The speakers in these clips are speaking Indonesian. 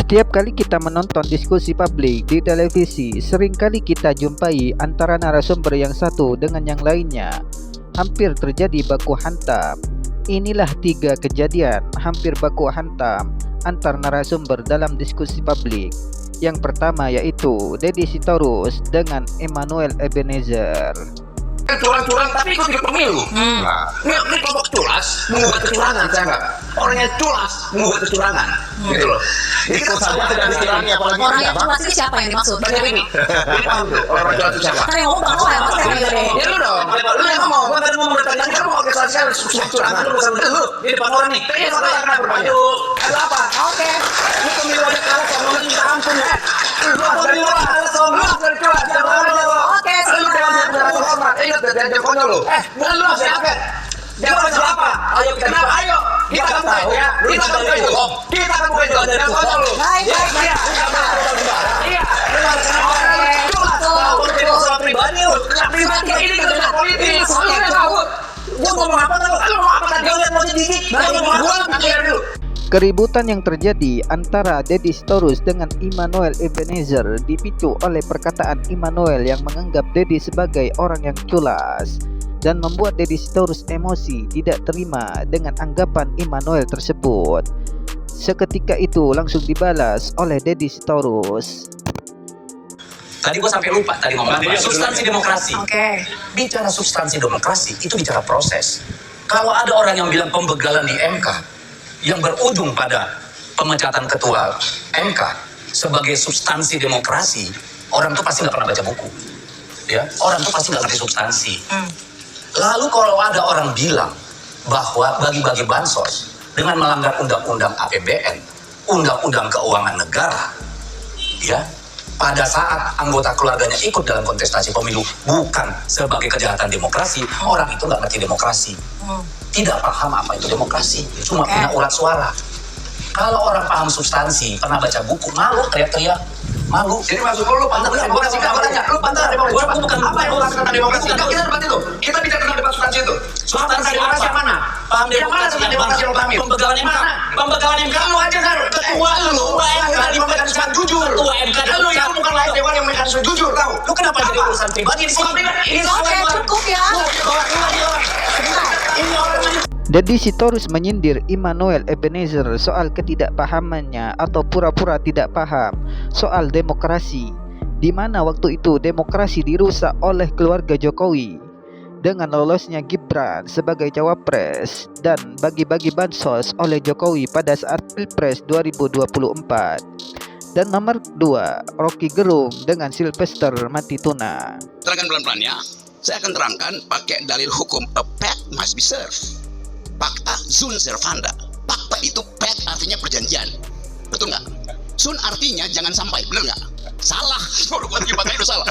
Setiap kali kita menonton diskusi publik di televisi, seringkali kita jumpai antara narasumber yang satu dengan yang lainnya hampir terjadi baku hantam. Inilah 3 kejadian hampir baku hantam antar narasumber dalam diskusi publik. Yang pertama yaitu Deddy Sitorus dengan Emmanuel Ebenezer. Curang-curang tapi ikut pemilu. Ini kelompok culas mengubah kecurangan, saya enggak. Orangnya culas mengubah kecurangan, gitu loh. Jadi kalau saja tidak dikurangi, apalagi orang yang culas ini siapa yang dimaksud? banyak ini. Ini paham tuh, orang culas itu siapa? Kan yang ngomong Bang Noel, maksudnya gitu deh. Ya lu dong, lu yang ngomong, gua tadi ngomong dari tadi, kamu mau orkestrasi curangan, lu bukan lu. Di depan orang nih, ini orang yang kena berbaju. Ada apa? Oke. Ini pemilu aja kalah, kamu minta ampun ya. Lu pemilu kalah, kamu dari culas, jangan Oke, silakan. ingat dari konyol lu. Bukan lu siapa? Jangan siapa? Ayo kita buka. Ayo kita akan tahu ya. Kita akan buka itu. Kita akan buka itu. Jangan konyol lu. Baik. Iya. Iya. Soal pribadi lu. Pribadi ini kerja politis. Gua ngomong apa tadi? Lu ngomong apa tadi? Lihat mau sedikit. Gua pikir dulu. Keributan yang terjadi antara Deddy Sitorus dengan Emmanuel Ebenezer dipicu oleh perkataan Emmanuel yang menganggap Deddy sebagai orang yang culas dan membuat Deddy Sitorus emosi tidak terima dengan anggapan Emmanuel tersebut. Seketika itu langsung dibalas oleh Deddy Sitorus. Tadi gue sampai lupa tadi ngomong apa? Substansi demokrasi. Oke. Bicara substansi demokrasi itu bicara proses. Kalau ada orang yang bilang pembegalan di MK yang berujung pada pemecatan ketua MK sebagai substansi demokrasi, orang tuh pasti nggak pernah baca buku, ya. Orang tuh pasti nggak ngerti substansi. Lalu kalau ada orang bilang bahwa bagi-bagi bansos dengan melanggar undang-undang APBN, undang-undang keuangan negara, ya, pada saat anggota keluarganya ikut dalam kontestasi pemilu bukan sebagai kejahatan demokrasi, orang itu nggak ngerti demokrasi. Tidak paham apa itu demokrasi, cuma punya urat suara. Kalau orang paham substansi, pernah baca buku, malu teriak-teriak, malu. Jadi maksud lu pantas demokrasi apa tanya? Lu pantas demokrasi. Gua bukan apa yang lu katakan demokrasi? Kita debat itu. Kita bicara tentang debat substansi itu. Substansi demokrasi yang mana? Paham yang mana tentang demokrasi yang lu pahami? Pembegalan MK. Pembegalan MK. Lu aja kan ketua lu yang di mekanisme jujur. Ketua MK. Lu yang bukan lain dewan yang mekanisme jujur tahu. Lu kenapa jadi urusan pribadi di sini? Ini Oke, cukup ya. ini orang Deddy Sitorus menyindir Emmanuel Ebenezer soal ketidakpahamannya atau pura-pura tidak paham soal demokrasi, di mana waktu itu demokrasi dirusak oleh keluarga Jokowi dengan lolosnya Gibran sebagai cawapres dan bagi-bagi bansos oleh Jokowi pada saat Pilpres 2024. Dan nomor 2, Rocky Gerung dengan Sylvester Matituna. Terangkan pelan-pelan ya. Saya akan terangkan pakai dalil hukum. A pact must be served. Pacta sunt servanda. Pacta itu pact artinya perjanjian. Betul nggak? Sunt artinya jangan sampai. Bener nggak? Salah. Kalau buat pakai itu salah.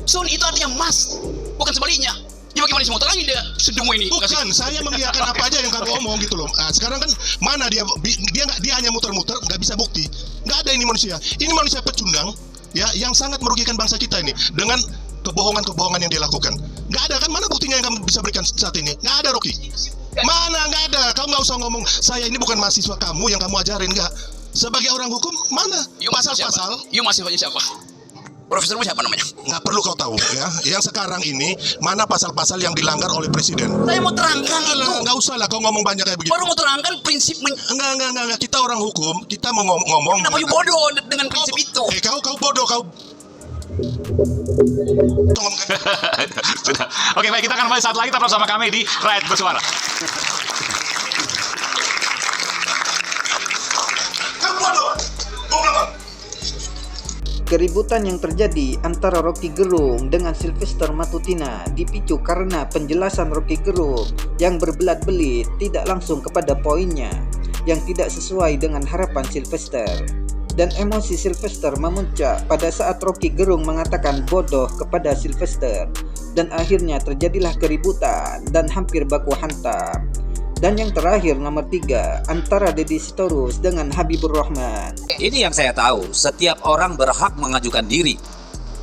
Sunt itu artinya must. Bukan sebaliknya. Ya bagaimana semua terangin dia sedemu ini? Bukan, saya mengiyakan apa aja yang kamu omong gitu loh. Nah, sekarang kan mana dia dia hanya muter-muter, nggak bisa bukti. Nggak ada ini manusia. Ini manusia pecundang, ya, yang sangat merugikan bangsa kita ini dengan kebohongan-kebohongan yang dia lakukan. Nggak ada kan, mana buktinya yang kamu bisa berikan saat ini? Nggak ada, Rocky. Mana nggak ada? Kamu nggak usah ngomong saya ini bukan mahasiswa kamu yang kamu ajarin, nggak. Sebagai orang hukum mana pasal-pasal? You mahasiswanya siapa? Profesormu siapa namanya? Nggak perlu kau tahu ya. Yang sekarang ini mana pasal-pasal yang dilanggar oleh presiden? Saya mau terangkan itu. Nggak usah lah kau ngomong banyak kayak begitu. Baru mau terangkan prinsip. Enggak. Kita orang hukum, kita mau ngomong. Kenapa you bodoh dengan prinsip itu? Kau bodoh kau. Sudah. Oke, baik, kita akan kembali saat lagi tetap bersama kami di Rakyat Bersuara. Kau bodoh. Keributan yang terjadi antara Rocky Gerung dengan Sylvester Matituna dipicu karena penjelasan Rocky Gerung yang berbelat-belit tidak langsung kepada poinnya yang tidak sesuai dengan harapan Sylvester. Dan emosi Sylvester memuncak pada saat Rocky Gerung mengatakan bodoh kepada Sylvester, dan akhirnya terjadilah keributan dan hampir baku hantam. Dan yang terakhir nomor 3, antara Deddy Sitorus dengan Habibur Rahman. Ini yang saya tahu, setiap orang berhak mengajukan diri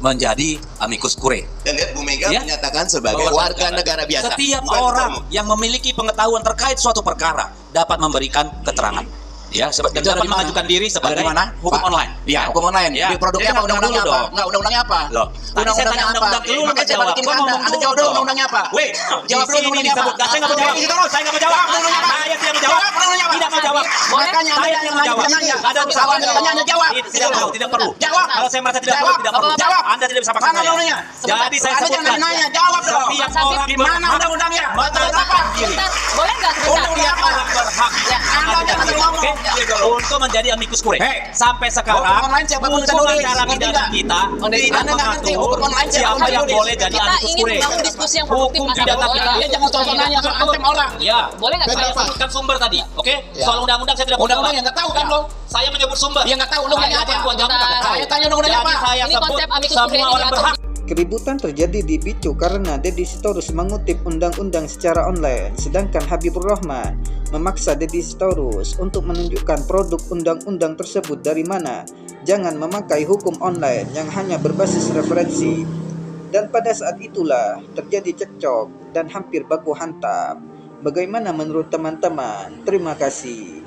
menjadi amicus curiae. Dan lihat Bu Mega Ya? menyatakan sebagai Bahwa warga negara biasa. Setiap Bukan orang kamu. yang memiliki pengetahuan terkait suatu perkara dapat memberikan keterangan. Ya, dan dapat mengajukan diri sebagai hukum Pak? online. Iya, hukum online. Ya. Di produknya Jadi apa? Undang-undangnya dulu apa? dong. Enggak, undang-undangnya apa? Loh, tadi saya tanya undang-undang dulu, lu Makanya nggak saya jawab. balikin ke Gua Anda. ngomong Anda dulu jawab dulu dong. undang-undangnya apa? Wait, Jawab di dulu sini undang-undangnya disebut. apa? Saya nggak mau jawab. Saya nggak mau jawab. Undang-undangnya apa? Saya tidak mau jawab. Jawab undang-undangnya apa? Tidak mau jawab. Makanya Anda Saya jangan tidak mau jawab. nanya. Nggak ada urusan. Kalau Anda tanya, jawab. Tidak perlu, tidak perlu. Jawab. Kalau saya merasa tidak perlu, Jawab. tidak perlu. Jawab. Anda tidak bisa paksa Mana saya. undang-undangnya? Jadi saya Anda sebutkan. jangan nanya, jawab dong. Setiap Mas Habib, orang Di mana berhak undang-undangnya? menyatakan diri. Bentar, boleh nggak sebentar? Undang-undang Setiap orang berhak Anda jangan ngomong. untuk menjadi amikus kurir. Hei, Sampai sekarang hukum online siapa pun bisa hukum nulis. acara Ngerti pidana nggak? kita Anda tidak nggak ngerti mengatur hukum online siapa siapa pun yang nulis. boleh jadi Kita amikus ingin kurir. membangun diskusi yang produktif, Hukum Mas pidana Habib. kita. Dia jangan soal nanya soal antem orang. Ya, Boleh nggak saya saya? sebutkan sumber tadi, oke? Ya. Soal undang-undang saya tidak Undang-undang yang nggak tahu kan lo? Saya menyebut sumber. Dia nggak tahu undang-undangnya Saya apa. buat jawab, nggak tahu. Saya tanya undang-undangnya Jadi apa. saya Ini sebut konsep amikus kurir semua ini orang diatur. berhak. Keributan terjadi dipicu karena Deddy Sitorus mengutip undang-undang secara online, sedangkan Habibur Rahman memaksa Deddy Sitorus untuk menunjukkan produk undang-undang tersebut dari mana. Jangan memakai hukum online yang hanya berbasis referensi. Dan pada saat itulah terjadi cekcok dan hampir baku hantam. Bagaimana menurut teman-teman? Terima kasih.